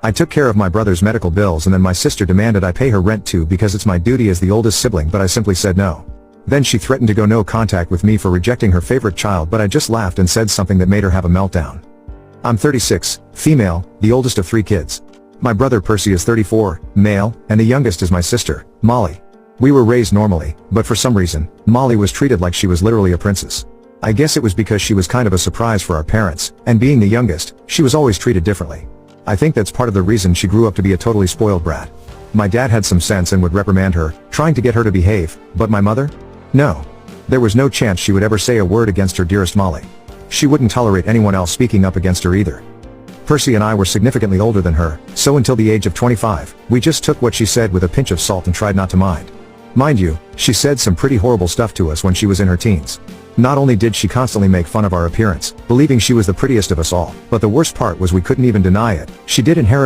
I took care of my brother's medical bills and then my sister demanded I pay her rent too because it's my duty as the oldest sibling, but I simply said no. Then she threatened to go no contact with me for rejecting her favorite child, but I just laughed and said something that made her have a meltdown. I'm 36, female, the oldest of 3 kids. My brother Percy is 34, male, and the youngest is my sister, Molly. We were raised normally, but for some reason, Molly was treated like she was literally a princess. I guess it was because she was kind of a surprise for our parents, and being the youngest, she was always treated differently. I think that's part of the reason she grew up to be a totally spoiled brat. My dad had some sense and would reprimand her, trying to get her to behave, but my mother? No. There was no chance she would ever say a word against her dearest Molly. She wouldn't tolerate anyone else speaking up against her either. Percy and I were significantly older than her, so until the age of 25, we just took what she said with a pinch of salt and tried not to mind. Mind you, she said some pretty horrible stuff to us when she was in her teens. Not only did she constantly make fun of our appearance, believing she was the prettiest of us all, but the worst part was we couldn't even deny it. She did inherit